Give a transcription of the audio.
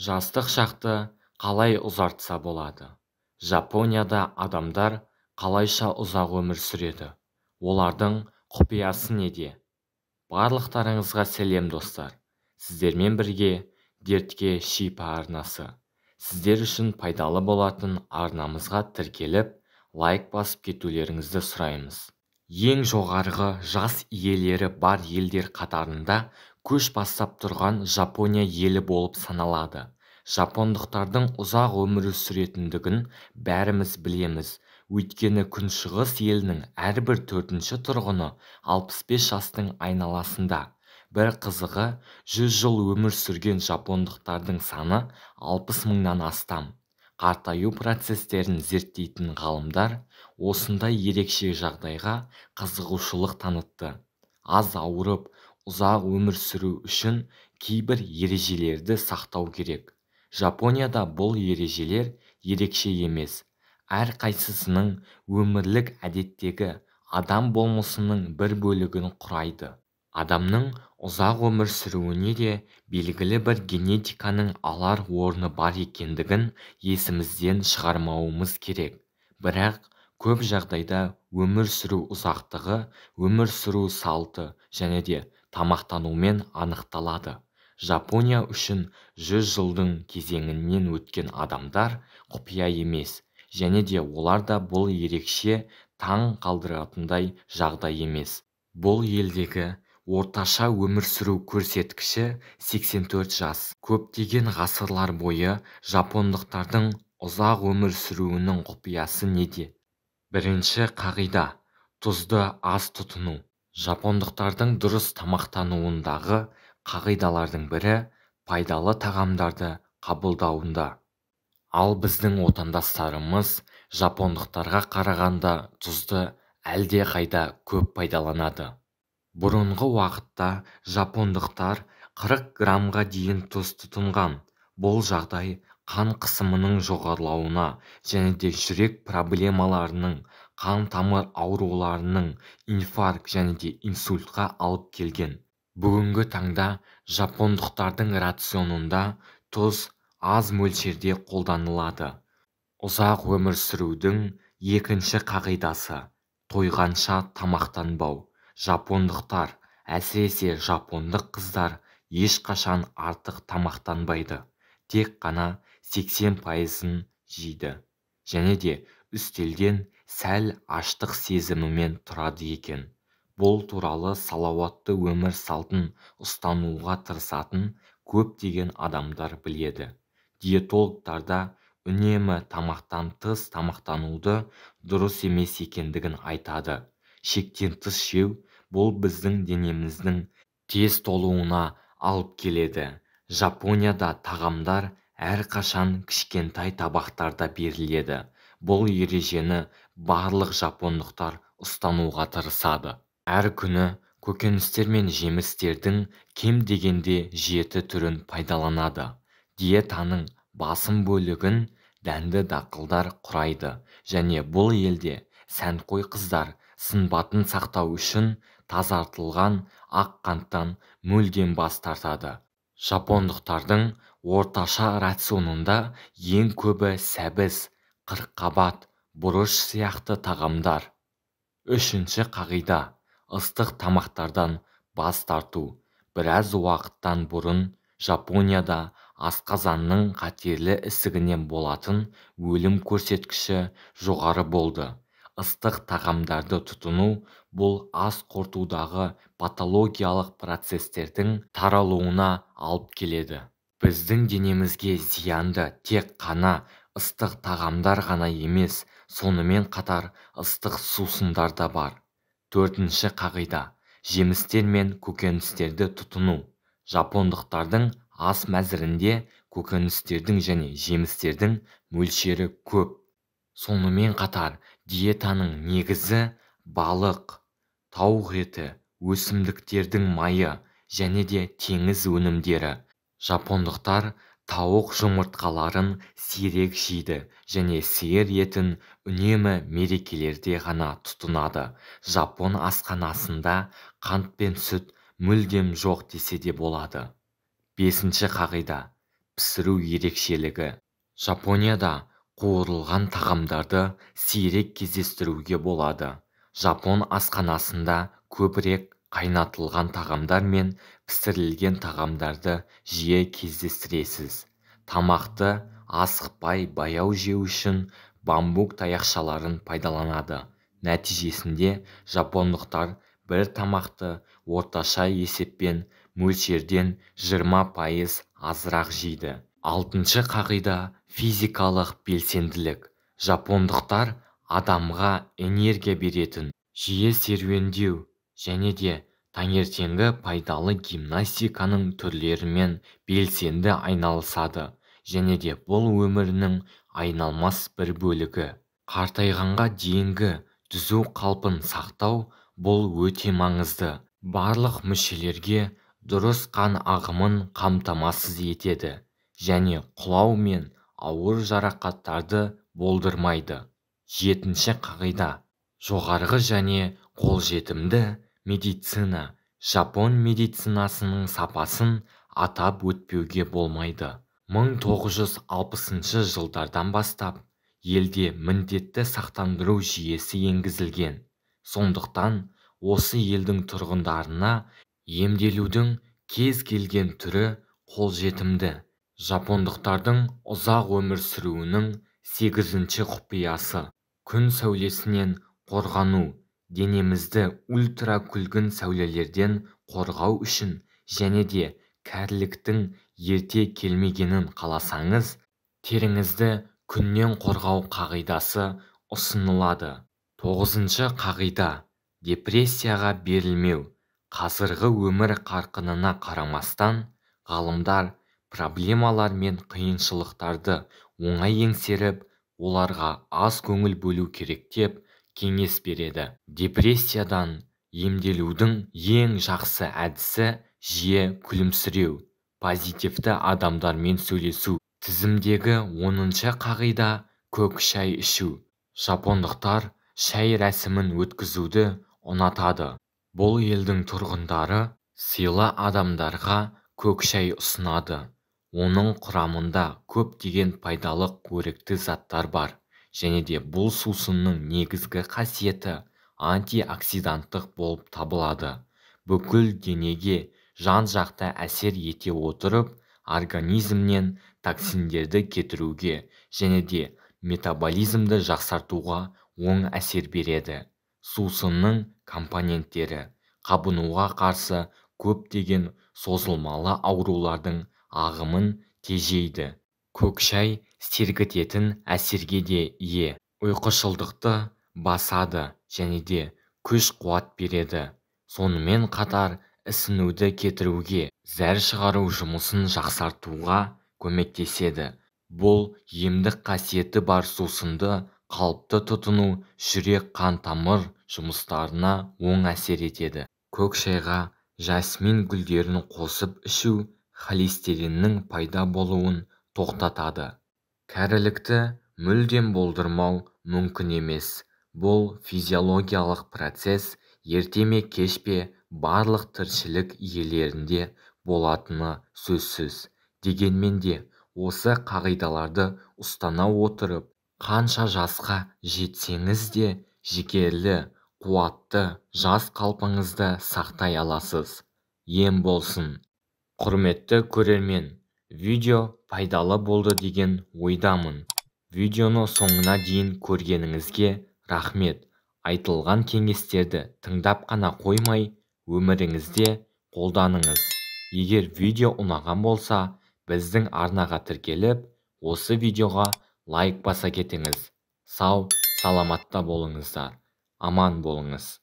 Жастық шақты қалай ұзартса болады? Жапонияда адамдар қалайша ұзақ өмір сүреді? Олардың құпиясы неде? Барлықтарыңызға сәлем достар. Сіздермен бірге дертке шипа арнасы. Сіздер үшін пайдалы болатын арнамызға тіркеліп, лайк басып кетулеріңізді сұраймыз. Ең жоғарғы жас иелері бар елдер қатарында көш бастап тұрған Жапония елі болып саналады. Жапондықтардың ұзақ өмір сүретіндігін бәріміз білеміз. Өйткені күншығыс елінің әрбір 4-ші тұрғыны 65 жастың айналасында. Бір қызығы, 100 жыл өмір сүрген жапондықтардың саны 60 мыңнан астам. Қартаю процестерін зерттейтін ғалымдар осындай ерекше жағдайға қызығушылық танытты. Аз ауырып, ұзақ өмір сүру үшін кейбір ережелерді сақтау керек. Жапонияда бұл ережелер ерекше емес. Әрқайсысының өмірлік әдеттегі адам болмысының бір бөлігін құрайды. Адамның ұзақ өмір сүруіне де белгілі бір генетиканың алар орны бар екендігін есімізден шығармауымыз керек. Бірақ көп жағдайда өмір сүру ұзақтығы өмір сүру салты және де тамақтанумен анықталады. Жапония үшін 100 жылдың кезеңінен өткен адамдар құпия емес, және де олар да бұл ерекше таң қалдыратындай жағдай емес. Бұл елдегі орташа өмір сүру көрсеткіші 84 жас. Көптеген ғасырлар бойы жапондықтардың ұзақ өмір сүруінің құпиясы неде? Бірінші қағида: тұзды аз тұтыну. Жапондықтардың дұрыс тамақтануындағы қағидалардың бірі пайдалы тағамдарды қабылдауында. Ал біздің отандастарымыз жапондықтарға қарағанда тұзды әлдеқайда көп пайдаланады. Бұрынғы уақытта жапондықтар 40 граммға дейін тұз тұтынған. Бұл жағдай қан қысымының жоғарылауына және де жүрек проблемаларының, қан тамыр ауруларының, инфаркт және де инсультқа алып келген. Бүгінгі таңда жапондықтардың рационында тұз аз мөлшерде қолданылады. Ұзақ өмір сүрудің екінші қағидасы: тойғанша тамақтанбау. Жапондықтар, әсіресе жапондық қыздар ешқашан артық тамақтанбайды. Тек қана 80%-ын жейді. Және де үстелден сәл аштық сезімімен тұрады екен. Бұл туралы салауатты өмір салтын ұстануға тырысатын көптеген адамдар біледі. Диетологтар да үнемі тамақтан тыс тамақтануды дұрыс емес екендігін айтады. Шектен тыс жеу бұл біздің денеміздің тез толуына алып келеді. Жапонияда тағамдар әрқашан кішкентай табақтарда беріледі. Бұл ережені барлық жапондықтар ұстануға тырысады. Әр күні көкөністер мен жемістердің кем дегенде 7 түрін пайдаланады. Диетаның басым бөлігін дәнді дақылдар құрайды, және бұл елде сәнқой қыздар сымбатын сақтау үшін тазартылған ақ қанттан мүлдем бас тартады. Жапондықтардың орташа рационында ең көбі сәбіз, қырыққабат, бұрыш сияқты тағамдар. Үшінші қағида: ыстық тамақтардан бас тарту. Біраз уақыттан бұрын Жапонияда асқазанның қатерлі ісігінен болатын өлім көрсеткіші жоғары болды. Ыстық тағамдарды тұтыну бұл ас қорытудағы патологиялық процестердің таралуына алып келеді. Біздің денемізге зиянды тек қана ыстық тағамдар ғана емес, сонымен қатар ыстық сусындар да бар. Төртінші қағида: жемістер мен көкөністерді тұтыну. Жапондықтардың ас мәзірінде көкөністердің және жемістердің мөлшері көп. Сонымен қатар диетаның негізі балық, тауық еті, өсімдіктердің майы және де теңіз өнімдері. Жапондықтар тауық жұмыртқаларын сирек жейді және сиыр етін үнемі мерекелерде ғана тұтынады. Жапон асханасында қант пен сүт мүлдем жоқ десе де болады. Бесінші қағида: пісіру ерекшелігі. Жапонияда қуырылған тағамдарды сирек кездестіруге болады. Жапон асханасында көбірек қайнатылған тағамдар мен пісірілген тағамдарды жиі кездестіресіз. Тамақты асықпай баяу жеу үшін бамбук таяқшаларын пайдаланады. Нәтижесінде жапондықтар бір тамақты орташа есеппен мөлшерден 20% азырақ жейді. 6-шы қағида – физикалық белсенділік. Жапондықтар адамға энергия беретін, жиі серуендеу және де таңертеңгі пайдалы гимнастиканың түрлерімен белсенді айналысады және де бұл өмірінің айналмас бір бөлігі. Қартайғанға дейінгі түзу қалпын сақтау бұл өте маңызды. Барлық мүшелерге дұрыс қан ағымын қамтамасыз етеді және құлау мен ауыр жарақаттарды болдырмайды. 7-ші қағида – жоғарғы және қолжетімді медицина. Жапон медицинасының сапасын атап өтпеуге болмайды. 1960 жылдардан бастап елде міндетті сақтандыру жүйесі енгізілген. Сондықтан осы елдің тұрғындарына емделудің кез келген түрі қолжетімді. Жапондықтардың ұзақ өмір сүруінің 8-ші құпиясы – күн сәулесінен қорғану. Денемізді ультракүлгін сәулелерден қорғау үшін және де кәріліктің ерте келмегенін қаласаңыз, теріңізді күннен қорғау қағидасы ұсынылады. 9-шы қағида – депрессияға берілмеу. Қазіргі өмір қарқынына қарамастан, ғалымдар проблемалар мен қиыншылықтарды оңай еңсеріп, оларға аз көңіл бөлу керек деп кеңес береді. Депрессиядан емделудің ең жақсы әдісі жиі күлімсіреу, позитивті адамдармен сөйлесу. Тізімдегі 10-шы қағида – көк шай ішу. Жапондықтар шай рәсімін өткізуді ұнатады. Бұл елдің тұрғындары сыйлы адамдарға көк шай ұсынады. Оның құрамында көптеген пайдалы қоректі заттар бар және де бұл сусынның негізгі қасиеті антиоксиданттық болып табылады. Бүкіл денеге жан-жақты әсер ете отырып, организмнен токсиндерді кетіруге және де метаболизмді жақсартуға оң әсер береді. Сусынның компоненттері қабынуға қарсы көптеген созылмалы аурулардың ағымын тежейді. Көк шай сергітетін әсерге де ие. Ұйқышылдықты басады және де күш-қуат береді. Сонымен қатар ісінуді кетіруге, зәр шығару жұмысын жақсартуға көмектеседі. Бұл емдік қасиеті бар сусынды қалыпты тұтыну жүрек қан тамыр жұмыстарына оң әсер етеді. Көк шайға жасмин гүлдерін қосып ішу холестериннің пайда болуын тоқтатады. Кәрілікті мүлдем болдырмау мүмкін емес. Бұл физиологиялық процесс ерте ме кеш пе барлық тіршілік иелерінде болатыны сөзсіз. Дегенмен де осы қағидаларды ұстана отырып, қанша жасқа жетсеңіз де жігерлі, қуатты, жас қалпыңызды сақтай аласыз. Ем болсын. Құрметті көрермен, видео пайдалы болды деген ойдамын. Видеоны соңына дейін көргеніңізге рахмет. Айтылған кеңестерді тыңдап қана қоймай, өміріңізде қолданыңыз. Егер видео ұнаған болса, біздің арнаға тіркеліп, осы видеоға лайк баса кетіңіз. Сау, саламатта болыңыздар. Аман болыңыз.